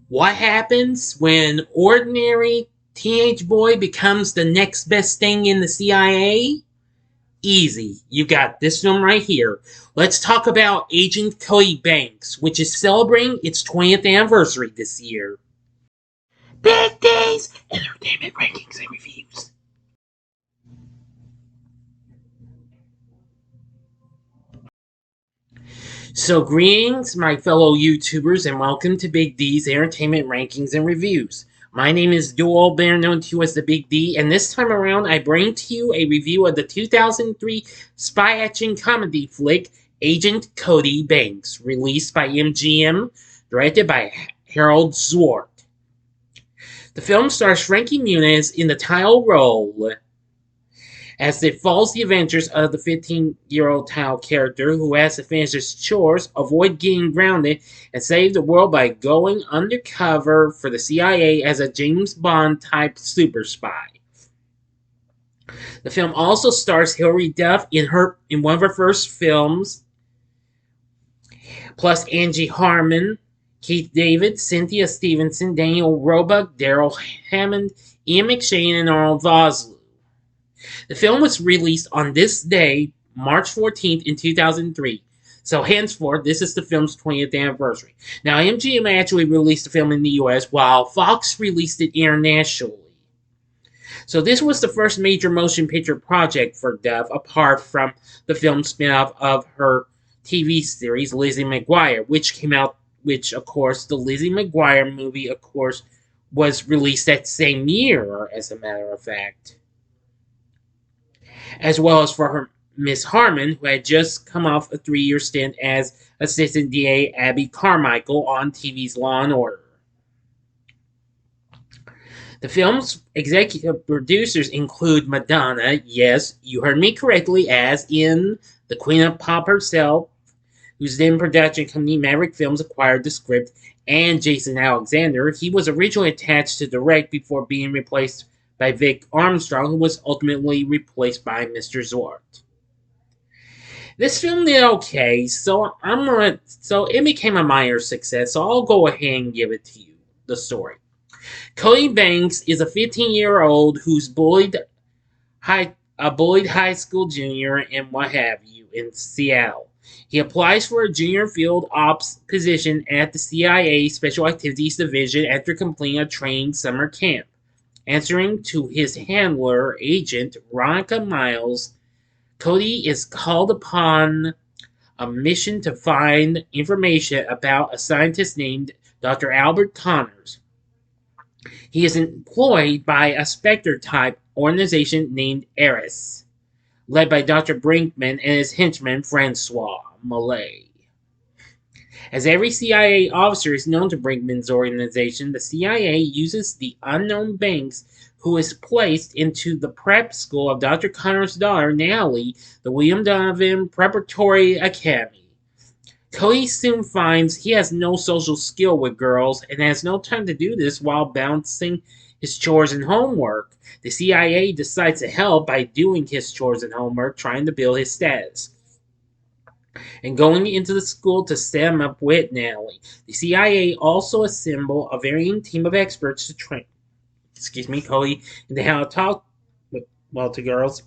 What happens when ordinary teenage boy becomes the next best thing in the CIA? Easy. You got this one right here. Let's talk about Agent Cody Banks, which is celebrating its 20th anniversary this year. Big D's, entertainment rankings and reviews. So, greetings, my fellow YouTubers, and welcome to Big D's Entertainment Rankings and Reviews. My name is Dual, better known to you as the Big D, and this time around I bring to you a review of the 2003 spy action comedy flick Agent Cody Banks, released by MGM, directed by Harold Zwart. The film stars Frankie Muniz in the title role, as it follows the adventures of the 15-year-old title character who has to finish his chores, avoid getting grounded, and save the world by going undercover for the CIA as a James Bond-type super spy. The film also stars Hilary Duff in one of her first films, plus Angie Harmon, Keith David, Cynthia Stevenson, Daniel Roebuck, Daryl Hammond, Ian McShane, and Arnold Vosloo. The film was released on this day, March 14th in 2003. So henceforth, this is the film's 20th anniversary. Now, MGM actually released the film in the US, while Fox released it internationally. So this was the first major motion picture project for Duff, apart from the film spin-off of her TV series, Lizzie McGuire, which, of course, the Lizzie McGuire movie, of course, was released that same year, as a matter of fact. As well as for her Miss Harmon, who had just come off a 3-year stint as Assistant DA Abby Carmichael on TV's Law and Order. The film's executive producers include Madonna, yes, you heard me correctly, as in the Queen of Pop herself, whose then production company Maverick Films acquired the script, and Jason Alexander. He was originally attached to direct before being replaced by Vic Armstrong, who was ultimately replaced by Mr. Zwart. This film did okay, so it became a minor success, so I'll go ahead and give it to you, the story. Cody Banks is a 15-year-old who's bullied high school junior and what have you in Seattle. He applies for a junior field ops position at the CIA Special Activities Division after completing a training summer camp. Answering to his handler, Agent Veronica Miles, Cody is called upon a mission to find information about a scientist named Dr. Albert Connors. He is employed by a Spectre-type organization named Eris, led by Dr. Brinkman and his henchman Francois Mallet. As every CIA officer is known to Brinkman's organization, the CIA uses the unknown Banks, who is placed into the prep school of Dr. Connor's daughter, Natalie, the William Donovan Preparatory Academy. Cody soon finds he has no social skill with girls and has no time to do this while balancing his chores and homework. The CIA decides to help by doing his chores and homework, trying to build his status, and going into the school to set him up with Natalie. The CIA also assemble a varying team of experts to train Cody into how to talk to girls,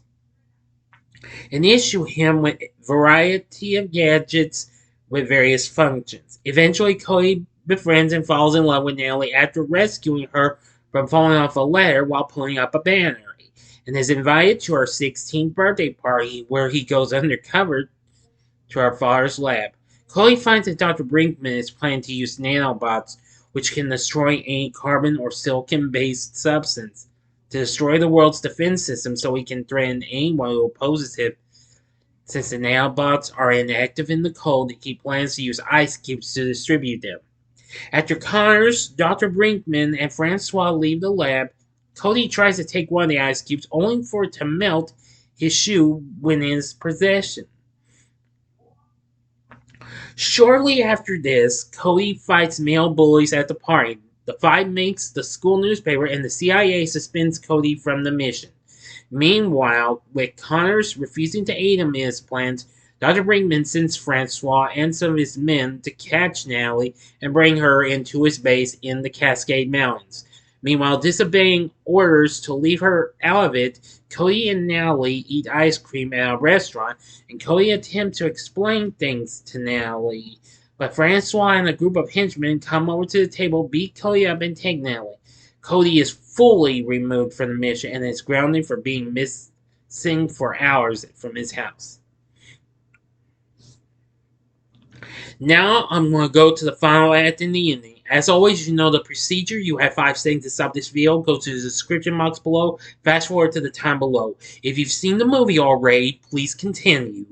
and issue him with a variety of gadgets with various functions. Eventually, Cody befriends and falls in love with Natalie after rescuing her from falling off a ladder while pulling up a banner, and is invited to her 16th birthday party, where he goes undercover to our father's lab. Cody finds that Dr. Brinkman is planning to use nanobots, which can destroy any carbon or silicon-based substance, to destroy the world's defense system so he can threaten anyone who opposes him. Since the nanobots are inactive in the cold, he plans to use ice cubes to distribute them. After Connors, Dr. Brinkman, and Francois leave the lab, Cody tries to take one of the ice cubes, only for it to melt his shoe when in his possession. Shortly after this, Cody fights male bullies at the party. The fight makes the school newspaper, and the CIA suspends Cody from the mission. Meanwhile, with Connors refusing to aid him in his plans, Dr. Brinkman sends Francois and some of his men to catch Natalie and bring her into his base in the Cascade Mountains. Meanwhile, disobeying orders to leave her out of it, Cody and Natalie eat ice cream at a restaurant, and Cody attempts to explain things to Natalie. But Francois and a group of henchmen come over to the table, beat Cody up, and take Natalie. Cody is fully removed from the mission and is grounded for being missing for hours from his house. Now I'm going to go to the final act in the ending. As always, you know the procedure. You have 5 seconds to stop this video. Go to the description box below. Fast forward to the time below. If you've seen the movie already, please continue.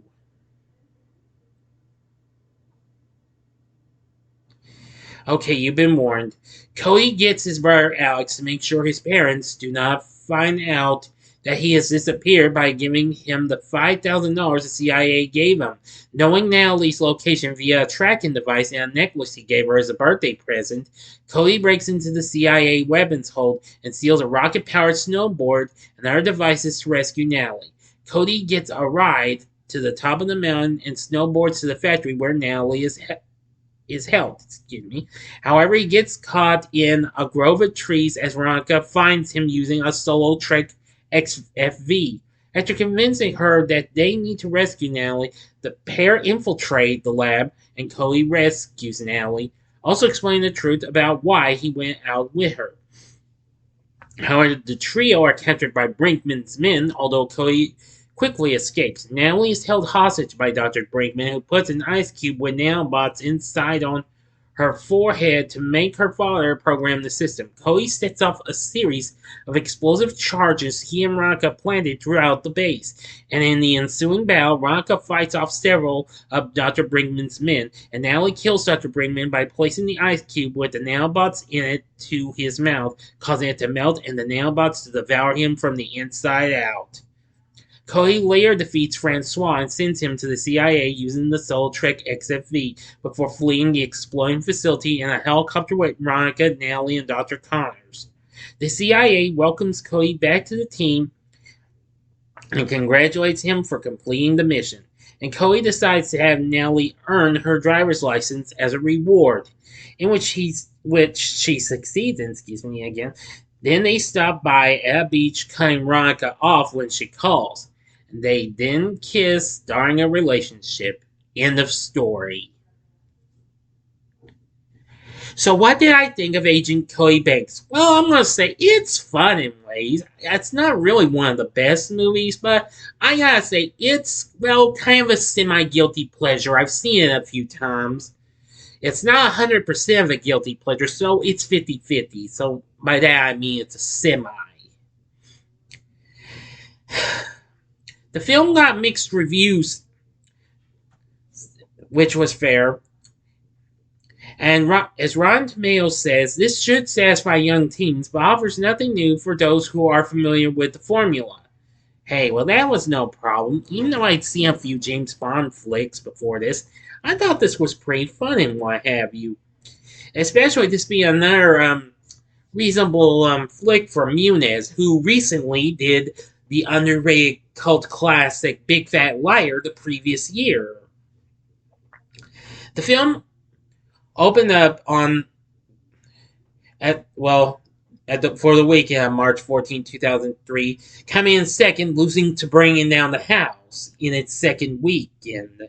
Okay, you've been warned. Cody gets his brother Alex to make sure his parents do not find out that he has disappeared by giving him the $5,000 the CIA gave him. Knowing Natalie's location via a tracking device and a necklace he gave her as a birthday present, Cody breaks into the CIA weapons hold and steals a rocket-powered snowboard and other devices to rescue Natalie. Cody gets a ride to the top of the mountain and snowboards to the factory where Natalie is held. However, he gets caught in a grove of trees as Veronica finds him using a solo Trek XFV. After convincing her that they need to rescue Natalie, the pair infiltrate the lab and Cody rescues Natalie, also explaining the truth about why he went out with her. However, the trio are captured by Brinkman's men, although Cody quickly escapes. Natalie is held hostage by Dr. Brinkman, who puts an ice cube with nanobots inside on her forehead to make her father program the system. Cody sets off a series of explosive charges he and Veronica planted throughout the base, and in the ensuing battle, Veronica fights off several of Dr. Brinkman's men, and Natalie kills Dr. Brinkman by placing the ice cube with the nanobots in it to his mouth, causing it to melt and the nanobots to devour him from the inside out. Cody later defeats Francois and sends him to the CIA using the Solo Trek XFV before fleeing the exploding facility in a helicopter with Veronica, Natalie, and Dr. Connors. The CIA welcomes Cody back to the team and congratulates him for completing the mission. And Cody decides to have Natalie earn her driver's license as a reward, in which she succeeds in. Then they stop by at a beach, cutting Veronica off when she calls. They then kiss, starting a relationship. End of story. So what did I think of Agent Cody Banks? Well, I'm going to say it's fun in ways. It's not really one of the best movies, but I gotta say it's, well, kind of a semi-guilty pleasure. I've seen it a few times. It's not 100% of a guilty pleasure, so it's 50-50. So by that I mean it's a semi. The film got mixed reviews, which was fair. And as Rotten Tomatoes says, this should satisfy young teens, but offers nothing new for those who are familiar with the formula. Hey, well that was no problem. Even though I'd seen a few James Bond flicks before this, I thought this was pretty fun and what have you. Especially this being another reasonable flick for Muniz, who recently did the underrated cult classic Big Fat Liar the previous year. The film opened up for the weekend on March 14, 2003, coming in second, losing to Bringing Down the House in its second weekend.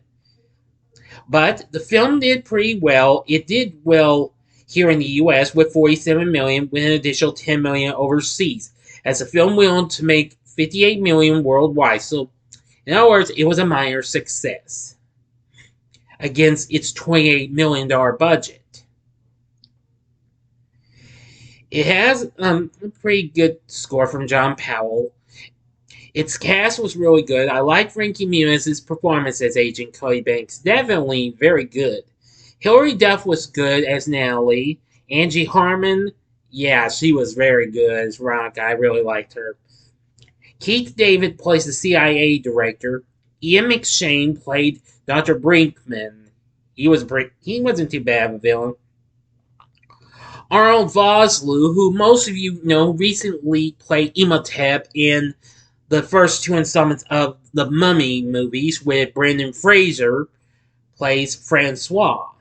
But the film did pretty well. It did well here in the US with $47 million, with an additional $10 million overseas, as the film went on to make $58 million worldwide. So, in other words, it was a minor success against its $28 million budget. It has a pretty good score from John Powell. Its cast was really good. I like Frankie Muniz's performance as Agent Cody Banks. Definitely very good. Hilary Duff was good as Natalie. Angie Harmon, yeah, she was very good as Veronica. I really liked her. Keith David plays the CIA director. Ian McShane played Dr. Brinkman. He wasn't too bad of a villain. Arnold Vosloo, who most of you know recently played Imhotep in the first two installments of the Mummy movies, with Brendan Fraser plays Francois.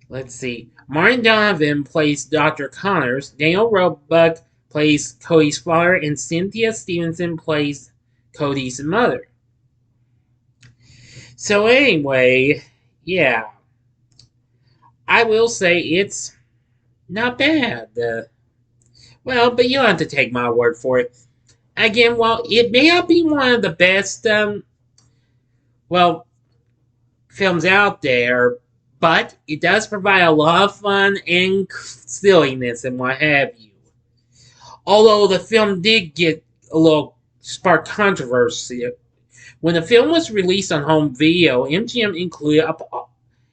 Let's see. Martin Donovan plays Dr. Connors. Daniel Roebuck plays Cody's father, and Cynthia Stevenson plays Cody's mother. So anyway, yeah, I will say it's not bad. Well, but you don't have to take my word for it. Again, while it may not be one of the best, well, films out there, but it does provide a lot of fun and silliness and what have you. Although the film did get a little spark controversy. When the film was released on home video, MGM included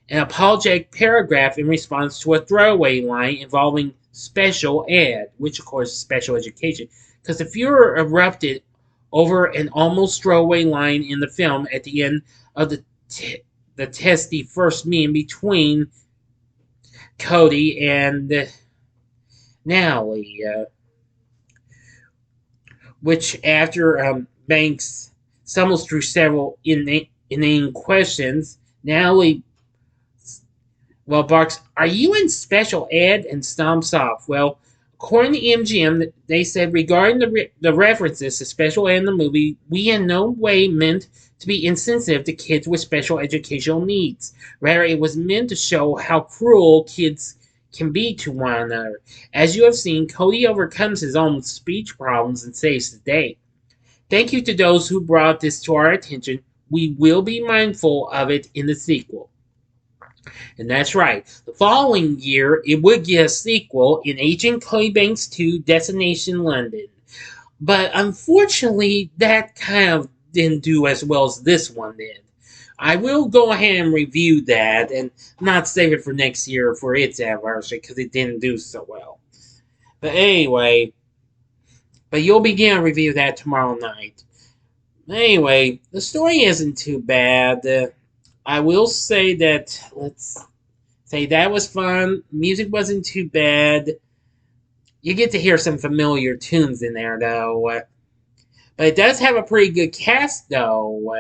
an apologetic paragraph in response to a throwaway line involving special ed, which of course is special education, because the furor erupted over an almost throwaway line in the film at the end of the testy first meeting between Cody and Natalie, which after Banks stumbles through several inane questions, Natalie barks, "Are you in special ed?" and stomps off. Well, according to MGM, they said regarding the references to special ed in the movie, we in no way meant to be insensitive to kids with special educational needs. Rather, it was meant to show how cruel kids can be to one another. As you have seen, Cody overcomes his own speech problems and saves the day. Thank you to those who brought this to our attention. We will be mindful of it in the sequel. And that's right. The following year, it would get a sequel in Agent Cody Banks 2 Destination London. But unfortunately, that kind of didn't do as well as this one did. I will go ahead and review that and not save it for next year for its anniversary because it didn't do so well. But anyway, you'll begin a review of that tomorrow night. Anyway, the story isn't too bad. I will say that, let's say that was fun. Music wasn't too bad. You get to hear some familiar tunes in there, though. But it does have a pretty good cast, though,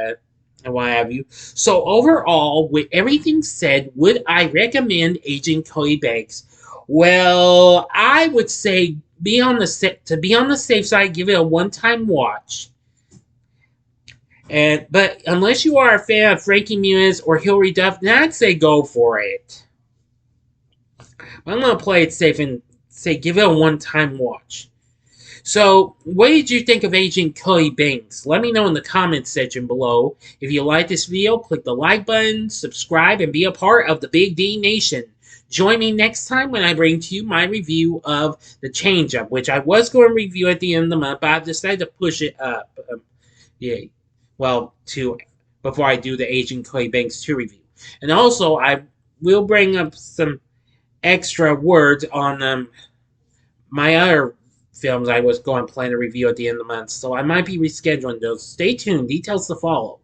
and what have you. So overall, with everything said, would I recommend Agent Cody Banks? Well, I would say to be on the safe side, give it a one-time watch. But unless you are a fan of Frankie Muniz or Hilary Duff, then I'd say go for it. But I'm going to play it safe and say give it a one-time watch. So, what did you think of Agent Cody Banks? Let me know in the comments section below. If you like this video, click the like button, subscribe, and be a part of the Big D Nation. Join me next time when I bring to you my review of The Change-Up, which I was going to review at the end of the month, but I've decided to push it up. Before I do the Agent Cody Banks 2 review. And also, I will bring up some extra words on my other films I was going to plan to review at the end of the month, so I might be rescheduling those. Stay tuned, details to follow.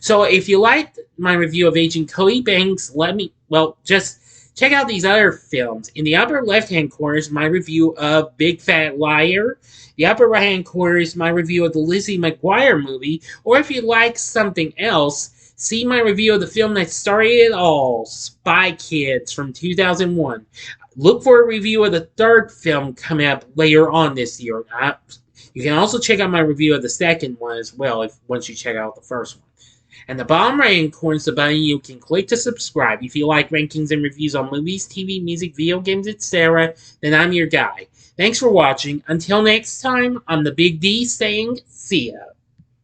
So if you liked my review of Agent Cody Banks, just check out these other films. In the upper left-hand corner is my review of Big Fat Liar. The upper right-hand corner is my review of the Lizzie McGuire movie. Or if you like something else, see my review of the film that started it all, Spy Kids from 2001. Look for a review of the third film coming up later on this year. You can also check out my review of the second one as well once you check out the first one. And the bottom right-hand corner is the button you can click to subscribe. If you like rankings and reviews on movies, TV, music, video games, etc., then I'm your guy. Thanks for watching. Until next time, I'm the Big D saying see ya.